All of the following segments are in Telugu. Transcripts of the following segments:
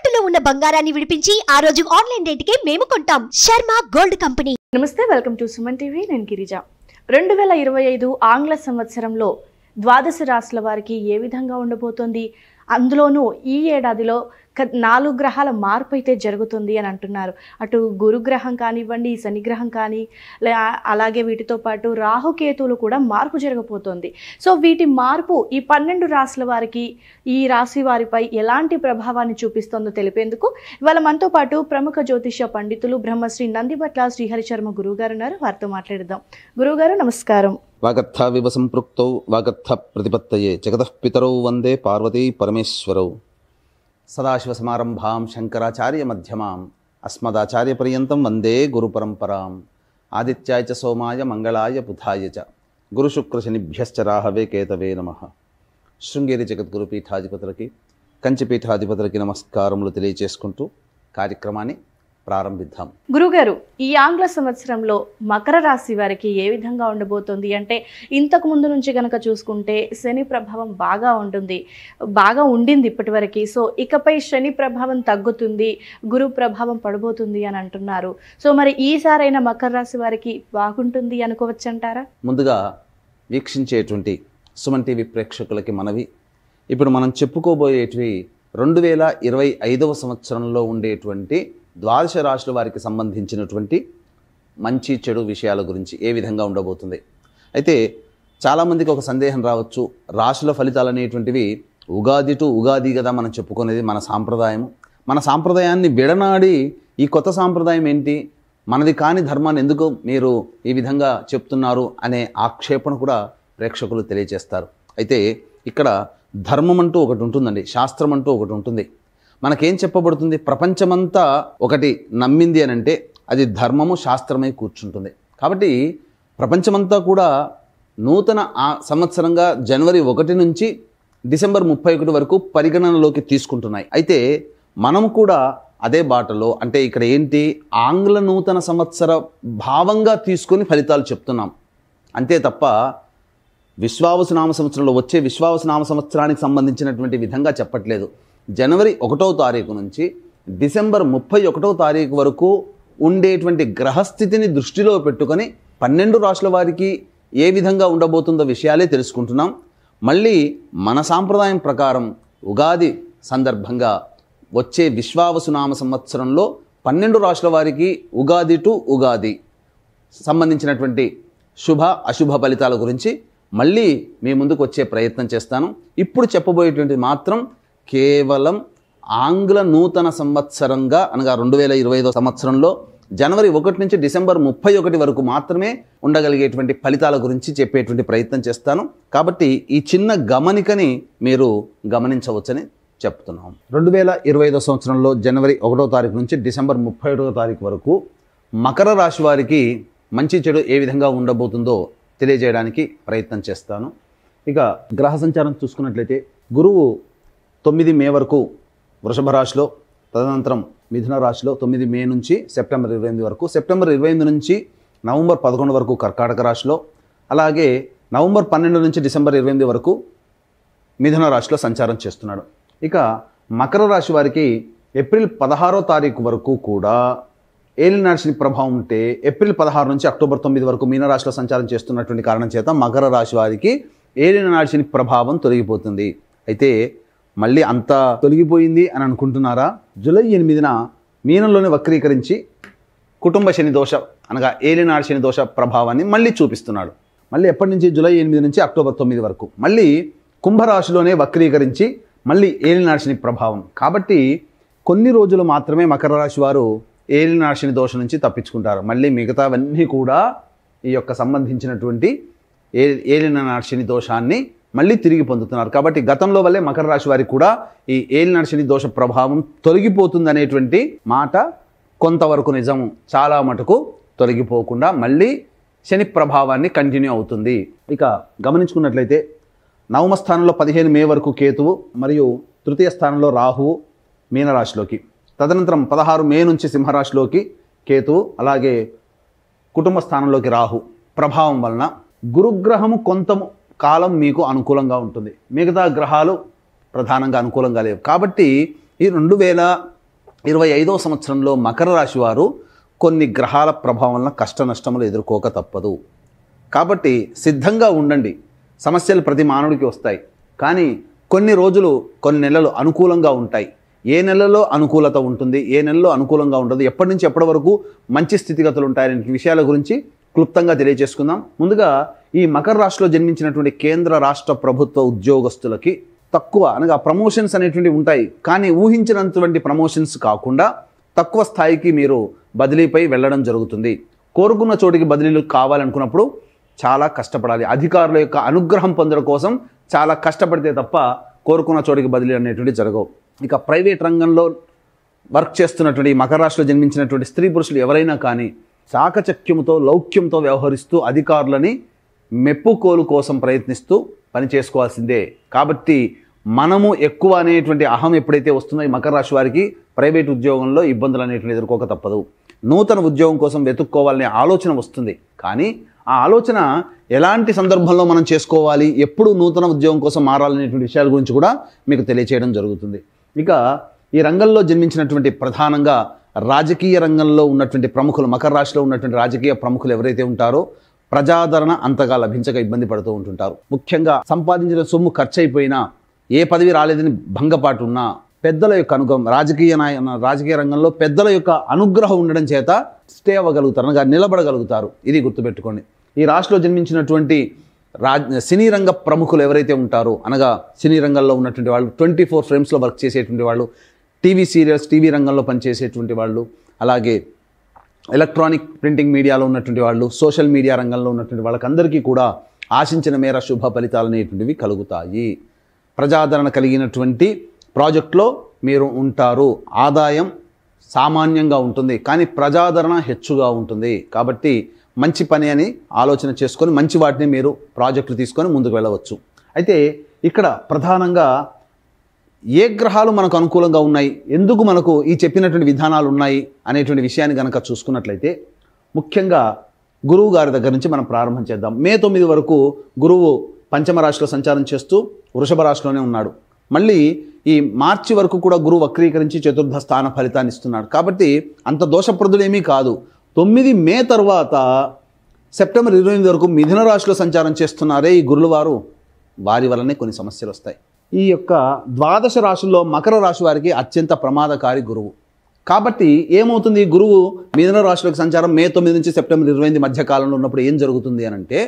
తాకట్టులో ఉన్న బంగారాన్ని విడిపించి ఆ రోజు ఆన్లైన్ రేటుకే మేము కొంటాం. Sharma gold company. నమస్తే, వెల్కమ్ టు సుమన్ టీవీ. నేను గిరిజ. 2025 ఆంగ్ల సంవత్సరంలో ద్వాదశ రాశుల వారికి ఏ విధంగా ఉండబోతోంది? అందులోనూ ఈ ఏడాదిలో 4 గ్రహాల మార్పు అయితే జరుగుతుంది అని అంటున్నారు. అటు గురుగ్రహం కానివ్వండి, శనిగ్రహం కానీ, అలాగే వీటితో పాటు రాహుకేతువులు కూడా మార్పు జరగబోతోంది. సో వీటి మార్పు ఈ 12 రాశుల వారికి, ఈ రాశి వారిపై ఎలాంటి ప్రభావాన్ని చూపిస్తుందో తెలిపేందుకు ఇవాళ మనతో పాటు ప్రముఖ జ్యోతిష పండితులు బ్రహ్మశ్రీ నందిబట్ల శ్రీహరి శర్మ గురువుగారు ఉన్నారు. వారితో మాట్లాడదాం. గురువుగారు నమస్కారం. వాగర్థ వివ సంపృక్తౌ వాగర్థ ప్రతిపత్తయే జగతః పితరౌ వందే పార్వతీ పరమేశ్వరౌ. సదాశివసమారంభాం శంకరాచార్య మధ్యమాం అస్మదాచార్య పర్యంతం వందే గురు పరంపరాం. ఆదిత్యాయ చ సోమాయ మంగళాయ బుధాయ చ గురుశుక్రశనిభ్యశ్చ రాహవే కేతవే నమః. శృంగేరి జగద్గురు పీఠాధిపతులకి, కంచిపీఠాధిపతులకి నమస్కారములు తెలియజేసుకుంటూ కార్యక్రమాన్ని ప్రారంభిద్దాం. గురుగారు, ఈ ఆంగ్ల సంవత్సరంలో మకర రాశి వారికి ఏ విధంగా ఉండబోతుంది అంటే, ఇంతకు ముందు నుంచి కనుక చూసుకుంటే శని ప్రభావం బాగా ఉండింది ఇప్పటి వరకు. సో ఇకపై శని ప్రభావం తగ్గుతుంది, గురు ప్రభావం పడబోతుంది అని అంటున్నారు. సో మరి ఈసారైనా మకర రాశి వారికి బాగుంటుంది అనుకోవచ్చు అంటారా? ముందుగా వీక్షించేటువంటి సుమన్ టీవీ ప్రేక్షకులకి మనవి, ఇప్పుడు మనం చెప్పుకోబోయేటివి 2025 సంవత్సరంలో ఉండేటువంటి ద్వాదశ రాశుల వారికి సంబంధించినటువంటి మంచి చెడు విషయాల గురించి ఏ విధంగా ఉండబోతుంది. అయితే చాలామందికి ఒక సందేహం రావచ్చు, రాశుల ఫలితాలు అనేటువంటివి ఉగాది టు ఉగాది కదా మనం చెప్పుకునేది, మన సాంప్రదాయము. మన సాంప్రదాయాన్ని విడనాడి ఈ కొత్త సాంప్రదాయం ఏంటి, మనది కాని ధర్మాన్ని ఎందుకు మీరు ఈ విధంగా చెప్తున్నారు అనే ఆక్షేపణ కూడా ప్రేక్షకులు తెలియజేస్తారు. అయితే ఇక్కడ ధర్మం అంటూ ఒకటి ఉంటుందండి, శాస్త్రం అంటూ ఒకటి ఉంటుంది. మనకేం చెప్పబడుతుంది? ప్రపంచమంతా ఒకటి నమ్మింది అని అంటే అది ధర్మము, శాస్త్రమై కూర్చుంటుంది. కాబట్టి ప్రపంచమంతా కూడా నూతన సంవత్సరంగా జనవరి 1 నుంచి డిసెంబర్ 31 వరకు పరిగణనలోకి తీసుకుంటున్నాయి. అయితే మనం కూడా అదే బాటలో, అంటే ఇక్కడ ఏంటి, ఆంగ్ల నూతన సంవత్సర భావంగా తీసుకొని ఫలితాలు చెప్తున్నాం అంతే తప్ప విశ్వావసు నామ సంవత్సరంలో వచ్చే విశ్వావసు నామ సంవత్సరానికి సంబంధించినటువంటి విధంగా చెప్పట్లేదు. జనవరి 1వ తారీఖు నుంచి డిసెంబర్ 31వ తారీఖు వరకు ఉండేటువంటి గ్రహస్థితిని దృష్టిలో పెట్టుకొని 12 రాశుల వారికి ఏ విధంగా ఉండబోతుందో విషయాలే తెలుసుకుంటున్నాం. మళ్ళీ మన సాంప్రదాయం ప్రకారం ఉగాది సందర్భంగా వచ్చే విశ్వావసునామ సంవత్సరంలో 12 రాశుల వారికి ఉగాది టు ఉగాది సంబంధించినటువంటి శుభ అశుభ ఫలితాల గురించి మళ్ళీ మీ ముందుకు వచ్చే ప్రయత్నం చేస్తాను. ఇప్పుడు చెప్పబోయేటువంటి మాత్రం కేవలం ఆంగ్ల నూతన సంవత్సరంగా అనగా 2025 సంవత్సరంలో జనవరి 1 నుంచి డిసెంబర్ 31 వరకు మాత్రమే ఉండగలిగేటువంటి ఫలితాల గురించి చెప్పేటువంటి ప్రయత్నం చేస్తాను. కాబట్టి ఈ చిన్న గమనికని మీరు గమనించవచ్చని చెప్తున్నాం. 2025 సంవత్సరంలో జనవరి 1వ తారీఖు నుంచి డిసెంబర్ 31వ తారీఖు వరకు మకర రాశి వారికి మంచి చెడు ఏ విధంగా ఉండబోతుందో తెలియజేయడానికి ప్రయత్నం చేస్తాను. ఇక గ్రహ సంచారం చూసుకున్నట్లయితే గురువు 9 మే వరకు వృషభ రాశిలో, తదనంతరం మిథున రాశిలో 9 మే నుంచి సెప్టెంబర్ 28 వరకు, సెప్టెంబర్ 28 నుంచి నవంబర్ 11 వరకు కర్కాటక రాశిలో, అలాగే నవంబర్ 12 నుంచి డిసెంబర్ 28 వరకు మిథున రాశిలో సంచారం చేస్తున్నాడు. ఇక మకర రాశి వారికి ఏప్రిల్ 16వ తారీఖు వరకు కూడా ఏలినాటి శని ప్రభావం ఉంటే, ఏప్రిల్ 16 నుంచి అక్టోబర్ 9 వరకు మీనరాశిలో సంచారం చేస్తున్నటువంటి కారణం చేత మకర రాశి వారికి ఏలినాటి శని ప్రభావం తొలగిపోతుంది. అయితే మళ్ళీ అంతా తొలగిపోయింది అని అనుకుంటున్నారా? జూలై 8న మీనంలోనే వక్రీకరించి కుటుంబ శని దోష అనగా ఏలినాటి శని దోష ప్రభావాన్ని మళ్ళీ చూపిస్తున్నాడు. మళ్ళీ ఎప్పటి నుంచి? జూలై 8 నుంచి అక్టోబర్ 9 వరకు మళ్ళీ కుంభరాశిలోనే వక్రీకరించి మళ్ళీ ఏలినాటి శని ప్రభావం. కాబట్టి కొన్ని రోజులు మాత్రమే మకర రాశి వారు ఏలినాటి శని దోషం నుంచి తప్పించుకుంటారు. మళ్ళీ మిగతావన్నీ కూడా ఈ యొక్క సంబంధించినటువంటి ఏలినాటి శని దోషాన్ని మళ్ళీ తిరిగి పొందుతున్నారు. కాబట్టి గతంలో వల్లే మకర రాశి వారికి కూడా ఈ ఏలినాటి శని దోష ప్రభావం తొలగిపోతుంది అనేటువంటి మాట కొంతవరకు నిజము, చాలా మటుకు తొలగిపోకుండా మళ్ళీ శని ప్రభావాన్ని కంటిన్యూ అవుతుంది. ఇక గమనించుకున్నట్లయితే నవమ స్థానంలో 15 మే వరకు కేతువు మరియు తృతీయ స్థానంలో రాహువు మీనరాశిలోకి, తదనంతరం 16 మే నుంచి సింహరాశిలోకి కేతువు, అలాగే కుటుంబ స్థానంలోకి రాహు ప్రభావం వలన గురుగ్రహము కొంత కాలం మీకు అనుకూలంగా ఉంటుంది, మిగతా గ్రహాలు ప్రధానంగా అనుకూలంగా లేవు. కాబట్టి ఈ 2025వ సంవత్సరంలో మకర రాశి వారు కొన్ని గ్రహాల ప్రభావం వలన కష్ట నష్టములు ఎదుర్కోక తప్పదు. కాబట్టి సిద్ధంగా ఉండండి. సమస్యలు ప్రతి మానవుడికి వస్తాయి, కానీ కొన్ని రోజులు కొన్ని నెలలు అనుకూలంగా ఉంటాయి. ఏ నెలలో అనుకూలత ఉంటుంది, ఏ నెలలో అనుకూలంగా ఉండదు, ఎప్పటి నుంచి ఎప్పటి వరకు మంచి స్థితిగతులు ఉంటాయనే విషయాల గురించి క్లుప్తంగా తెలియజేసుకుందాం. ముందుగా ఈ మకర రాశిలో జన్మించినటువంటి కేంద్ర రాష్ట్ర ప్రభుత్వ ఉద్యోగస్తులకి తక్కువ అనగా ప్రమోషన్స్ అనేటువంటివి ఉంటాయి, కానీ ఊహించినటువంటి ప్రమోషన్స్ కాకుండా తక్కువ స్థాయికి మీరు బదిలీపై వెళ్ళడం జరుగుతుంది. కోరుకున్న చోటికి బదిలీలు కావాలనుకున్నప్పుడు చాలా కష్టపడాలి. అధికారుల యొక్క అనుగ్రహం పొందడం కోసం చాలా కష్టపడితే తప్ప కోరుకున్న చోటికి బదిలీ అనేటువంటి జరగవు. ఇక ప్రైవేట్ రంగంలో వర్క్ చేస్తున్నటువంటి మకర రాశిలో జన్మించినటువంటి స్త్రీ పురుషులు ఎవరైనా కానీ చాకచక్యంతో లౌక్యంతో వ్యవహరిస్తూ అధికారులని మెప్పుకోలు కోసం ప్రయత్నిస్తూ పని చేసుకోవాల్సిందే. కాబట్టి మనము ఎక్కువ అనేటువంటి అహం ఎప్పుడైతే వస్తుందో ఈ మకర రాశి వారికి ప్రైవేట్ ఉద్యోగంలో ఇబ్బందులు అనేటువంటి ఎదుర్కోక తప్పదు. నూతన ఉద్యోగం కోసం వెతుక్కోవాలనే ఆలోచన వస్తుంది, కానీ ఆ ఆలోచన ఎలాంటి సందర్భంలో మనం చేసుకోవాలి, ఎప్పుడు నూతన ఉద్యోగం కోసం మారాలనేటువంటి విషయాల గురించి కూడా మీకు తెలియచేయడం జరుగుతుంది. ఇక ఈ రంగంలో జన్మించినటువంటి ప్రధానంగా రాజకీయ రంగంలో ఉన్నటువంటి ప్రముఖులు, మకర రాశిలో ఉన్నటువంటి రాజకీయ ప్రముఖులు ఎవరైతే ఉంటారో ప్రజాదరణ అంతగా లభించక ఇబ్బంది పడుతూ ఉంటుంటారు. ముఖ్యంగా సంపాదించిన సొమ్ము ఖర్చు అయిపోయినా, ఏ పదవి రాలేదని భంగపాటు ఉన్నా పెద్దల యొక్క అనుగ్రహం, రాజకీయ రంగంలో పెద్దల యొక్క అనుగ్రహం ఉండడం చేత స్టే అవ్వగలుగుతారు, అనగా నిలబడగలుగుతారు. ఇది గుర్తుపెట్టుకోండి. ఈ రాశిలో జన్మించినటువంటి సినీ రంగ ప్రముఖులు ఎవరైతే ఉంటారో, అనగా సినీ రంగంలో ఉన్నటువంటి వాళ్ళు, 24 ఫ్రేమ్స్లో వర్క్ చేసేటువంటి వాళ్ళు, టీవీ సీరియల్స్, టీవీ రంగంలో పనిచేసేటువంటి వాళ్ళు, అలాగే ఎలక్ట్రానిక్ ప్రింటింగ్ మీడియాలో ఉన్నటువంటి వాళ్ళు, సోషల్ మీడియా రంగంలో ఉన్నటువంటి వాళ్ళకందరికీ కూడా ఆశించిన మేర శుభ ఫలితాలు అనేటువంటివి కలుగుతాయి. ప్రజాదరణ కలిగినటువంటి ప్రాజెక్టులో మీరు ఉంటారు. ఆదాయం సామాన్యంగా ఉంటుంది, కానీ ప్రజాదరణ హెచ్చుగా ఉంటుంది. కాబట్టి మంచి పని అని ఆలోచన చేసుకొని మంచి వాటిని మీరు ప్రాజెక్టులు తీసుకొని ముందుకు వెళ్ళవచ్చు. అయితే ఇక్కడ ప్రధానంగా ఏ గ్రహాలు మనకు అనుకూలంగా ఉన్నాయి, ఎందుకు మనకు ఈ చెప్పినటువంటి విధానాలు ఉన్నాయి అనేటువంటి విషయాన్ని కనుక చూసుకున్నట్లయితే, ముఖ్యంగా గురువు గారి దగ్గర నుంచి మనం ప్రారంభం చేద్దాం. మే 9 వరకు గురువు పంచమ రాశిలో సంచారం చేస్తూ వృషభ రాశిలోనే ఉన్నాడు. మళ్ళీ ఈ మార్చి వరకు కూడా గురువు వక్రీకరించి చతుర్థ స్థాన ఫలితాన్ని ఇస్తున్నాడు. కాబట్టి అంత దోషప్రదుడేమీ కాదు. 9 మే తర్వాత సెప్టెంబర్ 28 వరకు మిథున రాశిలో సంచారం చేస్తున్నారే ఈ గురువుల వారు, వారి వల్లనే కొన్ని సమస్యలు వస్తాయి. ఈ యొక్క ద్వాదశ రాశుల్లో మకర రాశి వారికి అత్యంత ప్రమాదకారి గురువు. కాబట్టి ఏమవుతుంది, గురువు మిథున రాశిలోకి సంచారం మే 9 నుంచి సెప్టెంబర్ 28 మధ్య కాలంలో ఉన్నప్పుడు ఏం జరుగుతుంది అని అంటే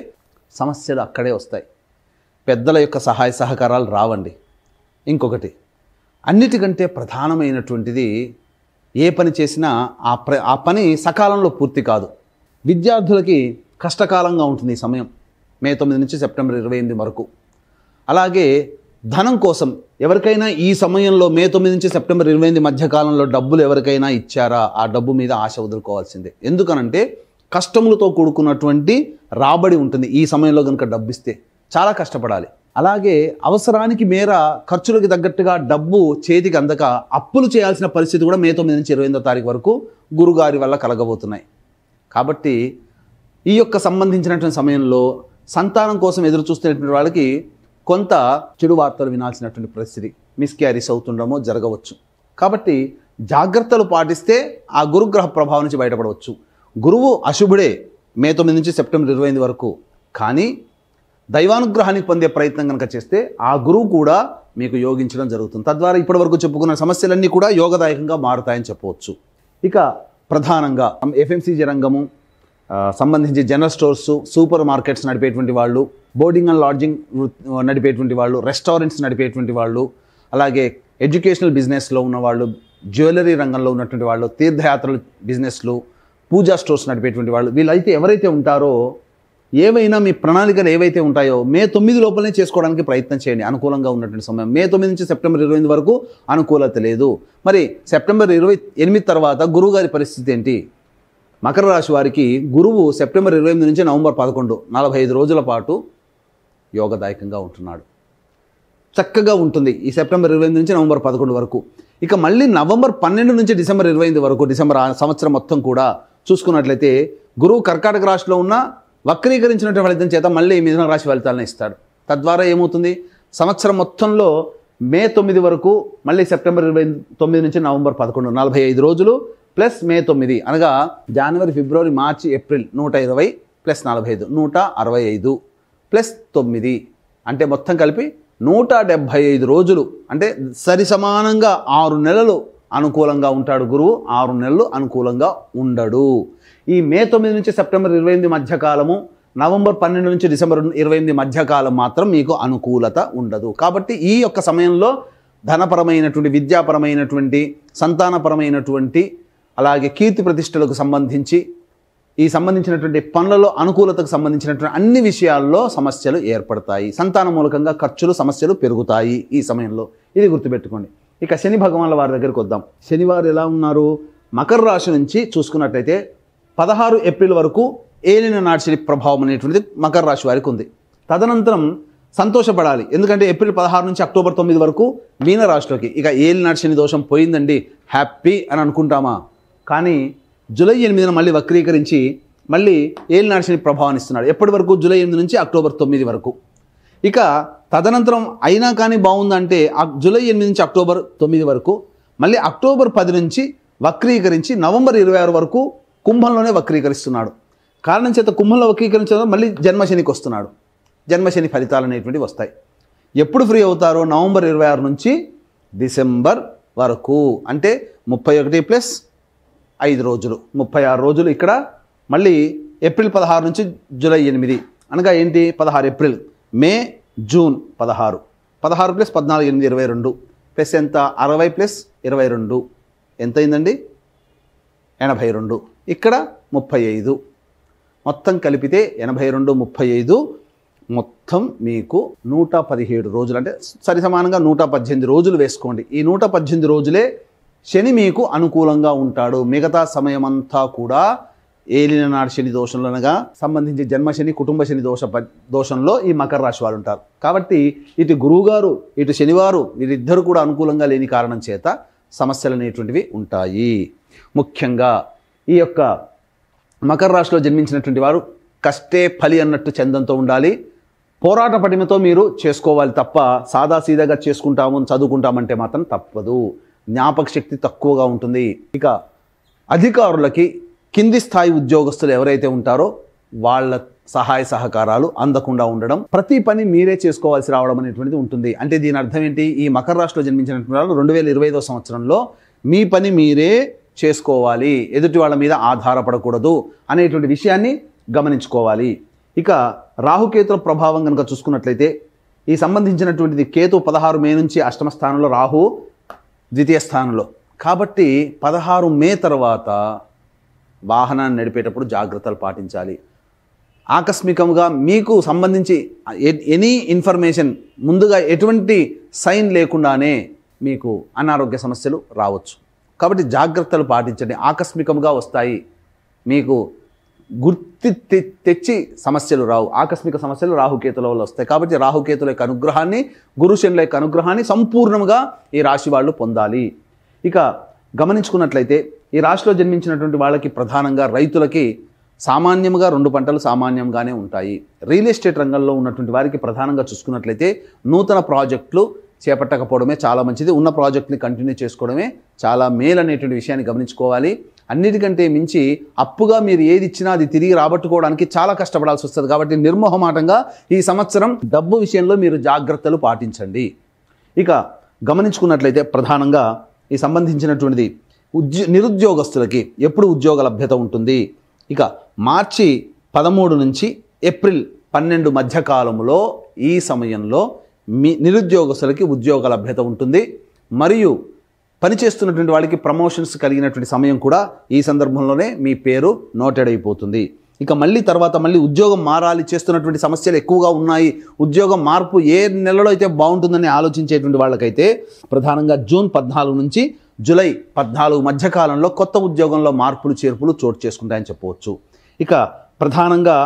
సమస్యలు అక్కడే వస్తాయి. పెద్దల యొక్క సహాయ సహకారాలు రావండి. ఇంకొకటి, అన్నిటికంటే ప్రధానమైనటువంటిది, ఏ పని చేసినా ఆ పని సకాలంలో పూర్తి కాదు. విద్యార్థులకి కష్టకాలంగా ఉంటుంది ఈ సమయం, మే 9 నుంచి సెప్టెంబర్ 28 వరకు. అలాగే ధనం కోసం ఎవరికైనా ఈ సమయంలో మే 9 నుంచి సెప్టెంబర్ 28 మధ్య కాలంలో డబ్బులు ఎవరికైనా ఇచ్చారా, ఆ డబ్బు మీద ఆశ వదులుకోవాల్సిందే. ఎందుకనంటే కష్టములతో కూడుకున్నటువంటి రాబడి ఉంటుంది. ఈ సమయంలో కనుక డబ్బు ఇస్తే చాలా కష్టపడాలి. అలాగే అవసరానికి మేర ఖర్చులకు తగ్గట్టుగా డబ్బు చేతికి అందక అప్పులు చేయాల్సిన పరిస్థితి కూడా మే 9 నుంచి 28వ తారీఖు వరకు గురుగారి వల్ల కలగబోతున్నాయి. కాబట్టి ఈ యొక్క సంబంధించినటువంటి సమయంలో సంతానం కోసం ఎదురు చూస్తున్నటువంటి వాళ్ళకి కొంత చెడు వార్తలు వినాల్సినటువంటి పరిస్థితి, మిస్క్యారీస్ అవుతుండమో జరగవచ్చు. కాబట్టి జాగ్రత్తలు పాటిస్తే ఆ గురుగ్రహ ప్రభావం నుంచి బయటపడవచ్చు. గురువు అశుభుడే మే 9 నుంచి సెప్టెంబర్ 28 వరకు, కానీ దైవానుగ్రహాన్ని పొందే ప్రయత్నం కనుక చేస్తే ఆ గురువు కూడా మీకు యోగించడం జరుగుతుంది. తద్వారా ఇప్పటివరకు చెప్పుకున్న సమస్యలన్నీ కూడా యోగదాయకంగా మారుతాయని చెప్పవచ్చు. ఇక ప్రధానంగా ఎఫ్ఎంసీజీ రంగము సంబంధించి జనరల్ స్టోర్స్, సూపర్ మార్కెట్స్ నడిపేటువంటి వాళ్ళు, బోర్డింగ్ అండ్ లాడ్జింగ్ నడిపేటువంటి వాళ్ళు, రెస్టారెంట్స్ నడిపేటువంటి వాళ్ళు, అలాగే ఎడ్యుకేషనల్ బిజినెస్లో ఉన్నవాళ్ళు, జ్యువెలరీ రంగంలో ఉన్నటువంటి వాళ్ళు, తీర్థయాత్రలు బిజినెస్లు, పూజా స్టోర్స్ నడిపేటువంటి వాళ్ళు, వీళ్ళైతే ఎవరైతే ఉంటారో ఏవైనా మీ ప్రణాళికలు ఏవైతే ఉంటాయో మే 9 లోపలనే చేసుకోవడానికి ప్రయత్నం చేయండి. అనుకూలంగా ఉన్నటువంటి సమయం మే 9 నుంచి సెప్టెంబర్ 28 వరకు అనుకూలత లేదు. మరి సెప్టెంబర్ 28 తర్వాత గురువు గారి పరిస్థితి ఏంటి? మకర రాశి వారికి గురువు సెప్టెంబర్ 28 నుంచి నవంబర్ 11 45 రోజుల పాటు యోగదాయకంగా ఉంటున్నాడు. చక్కగా ఉంటుంది ఈ సెప్టెంబర్ 28 నుంచి నవంబర్ 11 వరకు. ఇక మళ్ళీ నవంబర్ 12 నుంచి డిసెంబర్ 28 వరకు, డిసెంబర్ సంవత్సరం మొత్తం కూడా చూసుకున్నట్లయితే గురువు కర్కాటక రాశిలో ఉన్న వక్రీకరించినటువంటి ఫలితం చేత మళ్ళీ మిథున రాశి ఫలితాలను ఇస్తాడు. తద్వారా ఏమవుతుంది, సంవత్సరం మొత్తంలో మే 9 వరకు, మళ్ళీ సెప్టెంబర్ 29 నుంచి నవంబర్ 11, 45 రోజులు ప్లస్ మే 9 అనగా జనవరి, ఫిబ్రవరి, మార్చి, ఏప్రిల్ 120 ప్లస్ 45 165 ప్లస్ 9 అంటే మొత్తం కలిపి 175 రోజులు. అంటే సరి సమానంగా 6 నెలలు అనుకూలంగా ఉంటాడు గురువు, 6 నెలలు అనుకూలంగా ఉండడు. ఈ మే 9 నుంచి సెప్టెంబర్ 28 మధ్యకాలము, నవంబర్ 12 నుంచి డిసెంబర్ 28 మధ్యకాలం మాత్రం మీకు అనుకూలత ఉండదు. కాబట్టి ఈ యొక్క సమయంలో ధనపరమైనటువంటి, విద్యాపరమైనటువంటి, సంతానపరమైనటువంటి, అలాగే కీర్తి ప్రతిష్టలకు సంబంధించి ఈ సంబంధించినటువంటి పనులలో అనుకూలతకు సంబంధించినటువంటి అన్ని విషయాల్లో సమస్యలు ఏర్పడతాయి. సంతాన మూలకంగా ఖర్చులు, సమస్యలు పెరుగుతాయి ఈ సమయంలో. ఇది గుర్తుపెట్టుకోండి. ఇక శని భగవాన్ల వారి దగ్గరికి వద్దాం. శనివారు ఎలా ఉన్నారు? మకర రాశి నుంచి చూసుకున్నట్లయితే 16 ఏప్రిల్ వరకు ఏలిన నాటి శని ప్రభావం అనేటువంటిది మకర రాశి వారికి ఉంది. తదనంతరం సంతోషపడాలి, ఎందుకంటే ఏప్రిల్ 16 నుంచి అక్టోబర్ 9 వరకు మీన రాశిలోకి. ఇక ఏలిన నాటి శని దోషం పోయిందండి, హ్యాపీ అని అనుకుంటామా? కానీ జూలై 8న మళ్ళీ వక్రీకరించి మళ్ళీ ఏలినాటి శని ప్రభావాన్ని ఇస్తున్నాడు. ఎప్పటి వరకు? జూలై 8 నుంచి అక్టోబర్ 9 వరకు. ఇక తదనంతరం అయినా కానీ బాగుందంటే జూలై 8 నుంచి అక్టోబర్ 9 వరకు, మళ్ళీ అక్టోబర్ 10 నుంచి వక్రీకరించి నవంబర్ 26 వరకు కుంభంలోనే వక్రీకరిస్తున్నాడు. కారణం చేత కుంభంలో వక్రీకరించడం మళ్ళీ జన్మశనికి వస్తున్నాడు. జన్మశని ఫలితాలు అనేటువంటివి వస్తాయి. ఎప్పుడు ఫ్రీ అవుతారో? నవంబర్ 26 నుంచి డిసెంబర్ వరకు. అంటే 31 ప్లస్ 5 రోజులు, 36 రోజులు. ఇక్కడ మళ్ళీ ఏప్రిల్ 16 నుంచి జూలై 8 అనగా ఏంటి? 16 ఏప్రిల్, మే, జూన్ 16, 16 ప్లస్ 14 8 22 ప్లస్ ఎంత? 60 ప్లస్ 22 ఎంత అయిందండి? 82. ఇక్కడ 35, మొత్తం కలిపితే 82 35 మొత్తం మీకు 117 రోజులు. అంటే సరి సమానంగా 118 రోజులు వేసుకోండి. ఈ 118 రోజులే శని మీకు అనుకూలంగా ఉంటాడు. మిగతా సమయమంతా కూడా ఏలిన నాటి శని దోషంలోనగా సంబంధించి జన్మశని, కుటుంబ శని దోషంలో ఈ మకర రాశి వారు ఉంటారు. కాబట్టి ఇటు గురువుగారు, ఇటు శనివారు వీరిద్దరు కూడా అనుకూలంగా లేని కారణం చేత సమస్యలు అనేటువంటివి ఉంటాయి. ముఖ్యంగా ఈ యొక్క మకర రాశిలో జన్మించినటువంటి వారు కష్టే ఫలి అన్నట్టు చందంతో ఉండాలి. పోరాట పటిమతో మీరు చేసుకోవాలి తప్ప సాదాసీదాగా చేసుకుంటాము, చదువుకుంటామంటే మాత్రం తప్పదు. జ్ఞాపక శక్తి తక్కువగా ఉంటుంది. ఇక అధికారులకి, కింది స్థాయి ఉద్యోగస్తులు ఎవరైతే ఉంటారో వాళ్ళ సహాయ సహకారాలు అందకుండా ఉండడం, ప్రతి పని మీరే చేసుకోవాల్సి రావడం అనేటువంటిది ఉంటుంది. అంటే దీని అర్థం ఏంటి? ఈ మకర రాశిలో జన్మించినటువంటి వాళ్ళు 2025వ సంవత్సరంలో మీ పని మీరే చేసుకోవాలి, ఎదుటి వాళ్ళ మీద ఆధారపడకూడదు అనేటువంటి విషయాన్ని గమనించుకోవాలి. ఇక రాహుకేతుల ప్రభావం కనుక చూసుకున్నట్లయితే ఈ సంబంధించినటువంటిది కేతు 16 మే నుంచి అష్టమ స్థానంలో, రాహు ద్వితీయ స్థానంలో. కాబట్టి 16 మే తర్వాత వాహనాన్ని నడిపేటప్పుడు జాగ్రత్తలు పాటించాలి. ఆకస్మికంగా మీకు సంబంధించి ఎనీ ఇన్ఫర్మేషన్ ముందుగా ఎటువంటి సైన్ లేకుండానే మీకు అనారోగ్య సమస్యలు రావచ్చు. కాబట్టి జాగ్రత్తలు పాటించండి. ఆకస్మికంగా వస్తాయి, మీకు గుర్తి తెచ్చి సమస్యలు రావు. ఆకస్మిక సమస్యలు రాహుకేతుల వల్ల వస్తాయి. కాబట్టి రాహుకేతుల యొక్క అనుగ్రహాన్ని, గురుశనుల యొక్క అనుగ్రహాన్ని సంపూర్ణంగా ఈ రాశి వాళ్ళు పొందాలి. ఇక గమనించుకున్నట్లయితే ఈ రాశిలో జన్మించినటువంటి వాళ్ళకి ప్రధానంగా రైతులకి సామాన్యంగా 2 పంటలు సామాన్యంగానే ఉంటాయి. రియల్ ఎస్టేట్ రంగంలో ఉన్నటువంటి వారికి ప్రధానంగా చూసుకున్నట్లయితే నూతన ప్రాజెక్టులు చేపట్టకపోవడమే చాలా మంచిది. ఉన్న ప్రాజెక్ట్ని కంటిన్యూ చేసుకోవడమే చాలా మేలు అనేటువంటి విషయాన్ని గమనించుకోవాలి. అన్నిటికంటే మించి అప్పుగా మీరు ఏది ఇచ్చినా అది తిరిగి రాబట్టుకోవడానికి చాలా కష్టపడాల్సి వస్తుంది. కాబట్టి నిర్మోహమాటంగా ఈ సంవత్సరం డబ్బు విషయంలో మీరు జాగ్రత్తలు పాటించండి. ఇక గమనించుకున్నట్లయితే ప్రధానంగా ఈ సంబంధించినటువంటిది నిరుద్యోగస్తులకి ఎప్పుడు ఉద్యోగ లభ్యత ఉంటుంది? ఇక మార్చి 13 నుంచి ఏప్రిల్ 12 మధ్యకాలంలో ఈ సమయంలో నిరుద్యోగస్తులకి ఉద్యోగ లభ్యత ఉంటుంది. మరియు పనిచేస్తున్నటువంటి వాళ్ళకి ప్రమోషన్స్ కలిగినటువంటి సమయం కూడా ఈ సందర్భంలోనే మీ పేరు నోటెడ్ అయిపోతుంది. ఇక మళ్ళీ తర్వాత మళ్ళీ ఉద్యోగం మారాలి, చేస్తున్నటువంటి సమస్యలు ఎక్కువగా ఉన్నాయి, ఉద్యోగం మార్పు ఏ నెలలో అయితే బాగుంటుందని ఆలోచించేటువంటి వాళ్ళకైతే ప్రధానంగా జూన్ 14 నుంచి జూలై 14 మధ్యకాలంలో కొత్త ఉద్యోగంలో మార్పులు చేర్పులు చోటు చేసుకుంటాయని చెప్పవచ్చు. ఇక ప్రధానంగా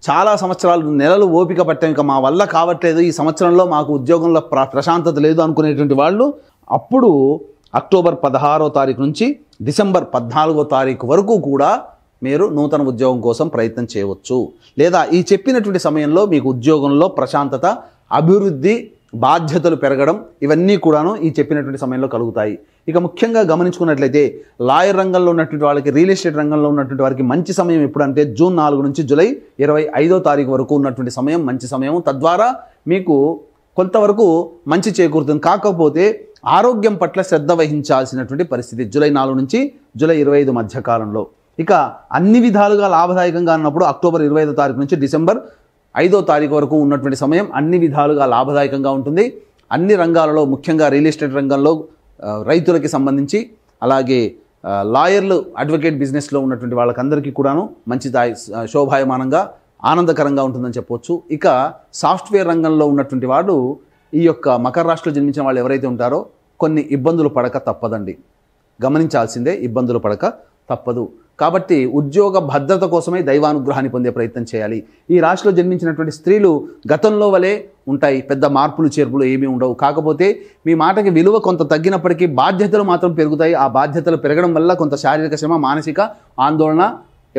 చాలా సంవత్సరాలు నెలలు ఓపిక పట్టాం, ఇక మా వల్ల కావట్లేదు, ఈ సంవత్సరంలో మాకు ఉద్యోగంలో ప్రశాంతత లేదు అనుకునేటువంటి వాళ్ళు అప్పుడు అక్టోబర్ 16వ తారీఖు నుంచి డిసెంబర్ 14వ తారీఖు వరకు కూడా మీరు నూతన ఉద్యోగం కోసం ప్రయత్నం చేయవచ్చు. లేదా ఈ చెప్పినటువంటి సమయంలో మీకు ఉద్యోగంలో ప్రశాంతత, అభివృద్ధి బాధ్యతలు పెరగడం, ఇవన్నీ కూడాను ఈ చెప్పినటువంటి సమయంలో కలుగుతాయి. ఇక ముఖ్యంగా గమనించుకున్నట్లయితే లాయర్ రంగంలో ఉన్నటువంటి వాళ్ళకి, రియల్ ఎస్టేట్ రంగంలో ఉన్నటువంటి వారికి మంచి సమయం ఎప్పుడంటే జూన్ 4 నుంచి జూలై 25వ తారీఖు వరకు ఉన్నటువంటి సమయం మంచి సమయం. తద్వారా మీకు కొంతవరకు మంచి చేకూరుతుంది. కాకపోతే ఆరోగ్యం పట్ల శ్రద్ధ వహించాల్సినటువంటి పరిస్థితి జూలై 4 నుంచి జూలై 25 మధ్య కాలంలో. ఇక అన్ని విధాలుగా లాభదాయకంగా ఉన్నప్పుడు అక్టోబర్ 25వ తారీఖు నుంచి డిసెంబర్ 5వ తారీఖు వరకు ఉన్నటువంటి సమయం అన్ని విధాలుగా లాభదాయకంగా ఉంటుంది. అన్ని రంగాలలో, ముఖ్యంగా రియల్ ఎస్టేట్ రంగంలో రైతులకి సంబంధించి, అలాగే లాయర్లు, అడ్వకేట్ బిజినెస్లో ఉన్నటువంటి వాళ్ళకందరికీ కూడాను మంచి శోభాయమానంగా ఆనందకరంగా ఉంటుందని చెప్పవచ్చు. ఇక సాఫ్ట్వేర్ రంగంలో ఉన్నటువంటి వాళ్ళు, ఈ యొక్క మకర రాశిలో జన్మించిన వాళ్ళు ఎవరైతే ఉంటారో కొన్ని ఇబ్బందులు పడక తప్పదండి. గమనించాల్సిందే, ఇబ్బందులు పడక తప్పదు. కాబట్టి ఉద్యోగ భద్రత కోసమే దైవానుగ్రహాన్ని పొందే ప్రయత్నం చేయాలి. ఈ రాశిలో జన్మించినటువంటి స్త్రీలు గతంలో వలె ఉంటాయి, పెద్ద మార్పులు చేర్పులు ఏమీ ఉండవు. కాకపోతే మీ మాటకి విలువ కొంత తగ్గినప్పటికీ బాధ్యతలు మాత్రం పెరుగుతాయి. ఆ బాధ్యతలు పెరగడం వల్ల కొంత శారీరక శ్రమ, మానసిక ఆందోళన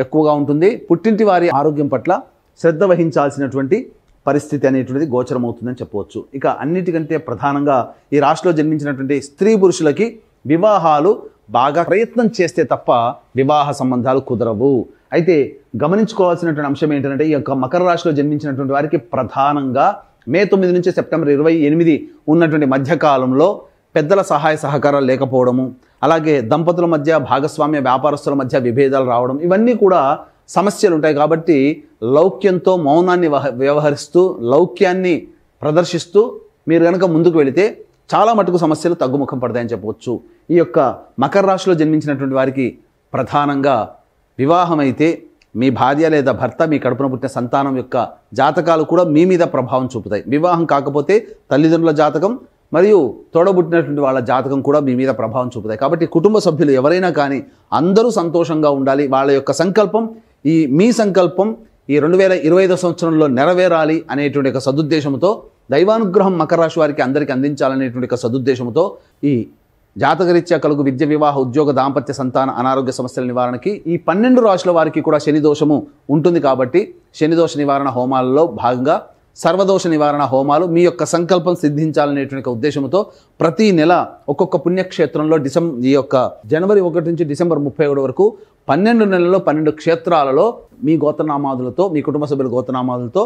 ఎక్కువగా ఉంటుంది. పుట్టింటి వారి ఆరోగ్యం పట్ల శ్రద్ధ వహించాల్సినటువంటి పరిస్థితి అనేటువంటిది గోచరమవుతుందని చెప్పవచ్చు. ఇక అన్నిటికంటే ప్రధానంగా ఈ రాశిలో జన్మించినటువంటి స్త్రీ పురుషులకి వివాహాలు బాగా ప్రయత్నం చేస్తే తప్ప వివాహ సంబంధాలు కుదరవు. అయితే గమనించుకోవాల్సినటువంటి అంశం ఏంటంటే, ఈ యొక్క మకర రాశిలో జన్మించినటువంటి వారికి ప్రధానంగా మే 9 నుంచి సెప్టెంబర్ 28 ఉన్నటువంటి మధ్యకాలంలో పెద్దల సహాయ సహకారాలు లేకపోవడము, అలాగే దంపతుల మధ్య, భాగస్వామ్య వ్యాపారస్తుల మధ్య విభేదాలు రావడం, ఇవన్నీ కూడా సమస్యలు ఉంటాయి. కాబట్టి లౌక్యంతో మౌనాన్ని వ్యవహరిస్తూ, లౌక్యాన్ని ప్రదర్శిస్తూ మీరు కనుక ముందుకు వెళితే చాలా మటుకు సమస్యలు తగ్గుముఖం పడతాయని చెప్పవచ్చు. ఈ యొక్క మకర రాశిలో జన్మించినటువంటి వారికి ప్రధానంగా వివాహం అయితే మీ భార్య లేదా భర్త, మీ కడుపున పుట్టిన సంతానం యొక్క జాతకాలు కూడా మీ మీద ప్రభావం చూపుతాయి. వివాహం కాకపోతే తల్లిదండ్రుల జాతకం మరియు తోడబుట్టినటువంటి వాళ్ళ జాతకం కూడా మీ మీద ప్రభావం చూపుతాయి. కాబట్టి కుటుంబ సభ్యులు ఎవరైనా కానీ అందరూ సంతోషంగా ఉండాలి. వాళ్ళ యొక్క సంకల్పం, మీ సంకల్పం ఈ 2025 సంవత్సరంలో నెరవేరాలి అనేటువంటి ఒక సదుద్దేశంతో, దైవానుగ్రహం మకర రాశి వారికి అందరికీ అందించాలనేటువంటి ఒక సదుద్దేశంతో ఈ జాతకరీత్యా కలుగు విద్య, వివాహ, ఉద్యోగ, దాంపత్య, సంతాన, అనారోగ్య సమస్యల నివారణకి ఈ 12 రాశుల వారికి కూడా శని దోషము ఉంటుంది. కాబట్టి శని దోష నివారణ హోమాలలో భాగంగా సర్వదోష నివారణ హోమాలు మీ యొక్క సంకల్పం సిద్ధించాలనేటువంటి ఉద్దేశంతో ప్రతి నెల ఒక్కొక్క పుణ్యక్షేత్రంలో ఈ యొక్క జనవరి 1 నుంచి డిసెంబర్ 31 వరకు 12 నెలల్లో 12 క్షేత్రాలలో మీ గోత్రనామాదులతో, మీ కుటుంబ సభ్యుల గోత్రనామాదులతో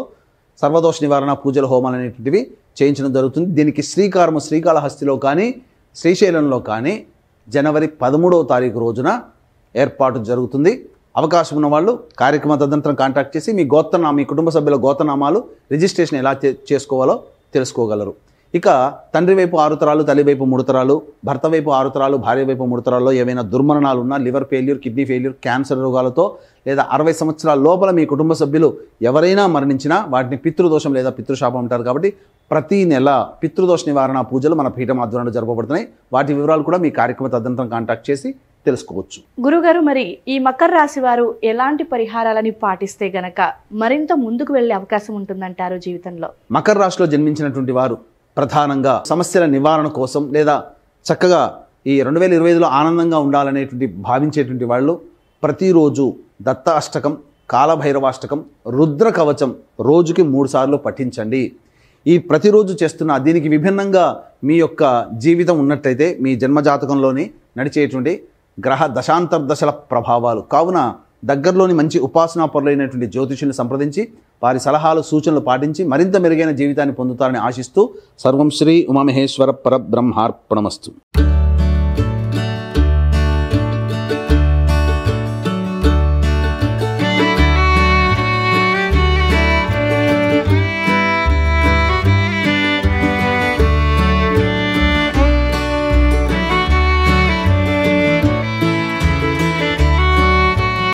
సర్వదోష నివారణ పూజల హోమాలు అనేటువంటివి చేయించడం జరుగుతుంది. దీనికి శ్రీకాళహస్తిలో కానీ శ్రీశైలంలో కానీ జనవరి 13వ తారీఖు రోజున ఏర్పాటు జరుగుతుంది. అవకాశం ఉన్న వాళ్ళు కార్యక్రమ తదనంతరం కాంటాక్ట్ చేసి మీ కుటుంబ సభ్యుల గోత్రనామాలు రిజిస్ట్రేషన్ ఎలా చేసుకోవాలో తెలుసుకోగలరు. ఇక తండ్రి వైపు 6 తరాలు, తల్లి వైపు 3 తరాలు, భర్త వైపు 6 తరాలు, భార్య వైపు 3 తరాల్లో ఏవైనా దుర్మరణాలు ఉన్నా, liver failure, kidney failure, cancer రోగాలతో లేదా 60 సంవత్సరాల లోపల మీ కుటుంబ సభ్యులు ఎవరైనా మరణించినా వాటిని పితృదోషం లేదా పితృశాపం అంటారు. కాబట్టి ప్రతి నెల పితృదోష నివారణ పూజలు మన పీఠం ఆధ్వర్యంలో జరపబడుతున్నాయి. వాటి వివరాలు కూడా మీ కార్యక్రమ తదనంతరం కాంటాక్ట్ చేసి తెలుసుకోవచ్చు. గురుగారు, మరి ఈ మకర రాశి వారు ఎలాంటి పరిహారాలని పాటిస్తే గనక మరింత ముందుకు వెళ్ళే అవకాశం ఉంటుందంటారు జీవితంలో? మకర రాశిలో జన్మించినటువంటి వారు ప్రధానంగా సమస్యల నివారణ కోసం లేదా చక్కగా ఈ 2025లో ఆనందంగా ఉండాలనేటువంటి భావించేటువంటి వాళ్ళు ప్రతిరోజు దత్త అష్టకం, కాలభైరవాష్టకం, రుద్ర కవచం రోజుకి 3 సార్లు పఠించండి. ఈ ప్రతిరోజు చేస్తున్న దీనికి విభిన్నంగా మీ యొక్క జీవితం ఉన్నట్టయితే మీ జన్మజాతకంలోని నడిచేటువంటి గ్రహ దశాంతర్దశల ప్రభావాలు కావున దగ్గరలోని మంచి ఉపాసనా పరులైనటువంటి జ్యోతిషుల్ని సంప్రదించి వారి సలహాలు, సూచనలు పాటించి మరింత మెరుగైన జీవితాన్ని పొందుతారని ఆశిస్తూ సర్వం శ్రీ ఉమామహేశ్వర పరబ్రహ్మార్పణమస్తు.